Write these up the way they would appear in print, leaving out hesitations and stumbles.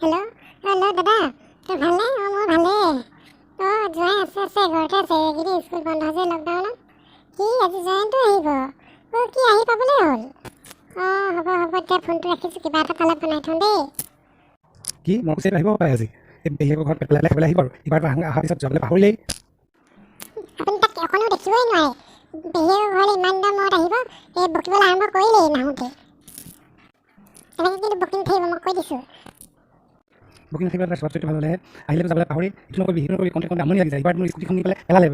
Hello' hello' দাদা তোৰ ভালনে? মোৰ ভালেই। জোঁৱাই আছে ঘৰতে আছে। এইকেইদিন স্কুল বন্ধ যে লকডাউনত। কি আজি জোঁৱাইটো আহিব? কি আহি পাবলৈ হ'ল? হ'ব এতিয়া ফোনটো ৰাখিছোঁ। কিবা এটা পালে বনাই থওঁ দেই। কি মই কৈছে আহিব পাৰে আজি এই পেহীয়েকৰ ঘৰত পেলাই খাবলৈ আহিব আৰু এইবাৰ অহাৰ পিছত যাবলৈ পাহৰিলেই। আপুনি তাক এখনো দেখিবই নোৱাৰে। পেহীয়েকৰ ঘৰলৈ ইমান দিনৰ মূৰত আহিব। এই বকিবলৈ আৰম্ভ কৰিলেই নাহোঁতে। এনেকৈ কিন্তু বকি নাথাকিব, মই কৈ দিছোঁ। বকি নাথাকিব। তাৰ স্বভাৱ চৰিত্ৰ ভাল হ'লেহে আহিলেতো যাবলৈ পাহৰি ইটো নকৰিবি সিটো নকৰিবি কণ্টে আমনি লাগি যায়। এইবাৰ মোৰ স্কুটিখন নি পেলাই পেলালে।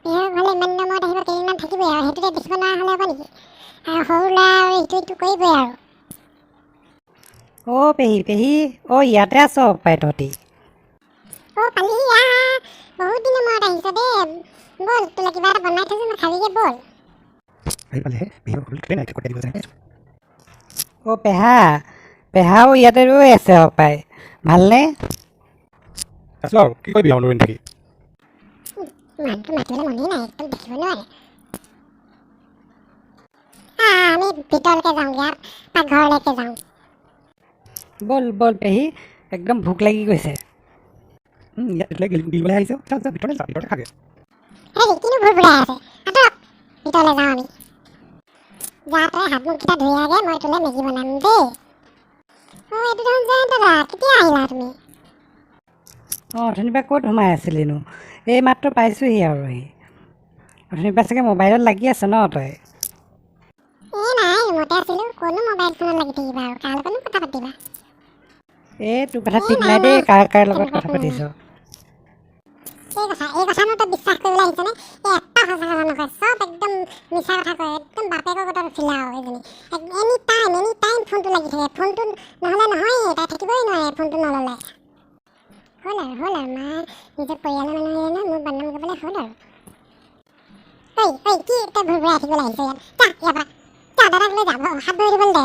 পেহীয়েকৰ ঘৰলৈ ইমান দিনৰ মূৰত আহিব, কেইদিনমান থাকিবই আৰু সেইটোতে দেখিব নোৱাৰা হ'লে হ'ব নেকি? আৰু সৰু ল'ৰা আৰু ইটো কৰিবই আৰু। পেহী ইয়াতে আছ পাই তহঁতি। পালিহি আহ। বহুত দিনৰ মূৰত আহিছ দেই। ব'ল তোলৈ কিবা এটা বনাই থৈছোঁ, মই খাবিগে ব'ল। আহি পালেহে পেহীয়েকৰ ঘৰলৈ ট্ৰেইন আহিছে কটাই দিব যেন। পেহাও ইয়াতে ৰৈ আছে পাই। ভালনে? আছোঁ আৰু কি কৰিবি আৰু ৰৈ থাকি। মানুহটো মাতিবলৈ মনেই নাই, একদম দেখিব নোৱাৰে। আমি ভিতৰলৈকে যাওঁগৈ, পাকঘৰলৈকে যাওঁ। ব'ল পেহী, একদম ভোক লাগি গৈছে। ইয়াত এইফালে গিলিবলৈ আহিছে। যা ভিতৰলৈ যা, ভিতৰতে খাগে। হেৰি কিনো ভুৰভুৰাই আছে? আঁতৰক, ভিতৰলৈ যাওঁ আমি। যা তই হাত মুখকেইটা ধুই আগে, মই তোলৈ মেগী বনাম দেই। এইটো দেখোন জয়ন্ত দা, কেতিয়া আহিলা তুমি? অথনিৰ পৰা ক'ত সোমাই আছিলিনো? এই মাত্ৰ পাইছোঁহি আৰু অথনিৰ পৰা চাগে মোবাইলত লাগি আছ ন তই? নাই ৰুমতে আছিলোঁ। কোনো মোবাইল ফোনত লাগি থাকিবা আৰু কাৰ লগতনো কথা পাতিবা? তোৰ কথা ঠিক নাই দেই, কাৰ লগত কথা পাতিছ। এই কথানো তই বিশ্বাস কৰিবলৈ আহিছনে? এটা সঁচা কথা নকয়, চব একদম মিছা কথা কয়। একদম বাপেকৰ গোটত উঠিলে আৰু এইজনী। এনি টাইম ফোনটো লাগি থাকে। ফোনটো নহ'লে নহয়েই, তাই থাকিবই নোৱাৰে ফোনটো নল'লে। হ'ল আৰু মা নিজৰ পৰিয়ালৰ মানুহে নহয়, মোৰ বদনাম কৰিবলৈ হ'ল আৰু। কি তই ভুৰভুৰাই থাকিবলৈ আহিছ ইয়াত? যা ইয়াৰ পৰা, দাদাক লৈ যা, হাত ধৰি দিবলৈ দে।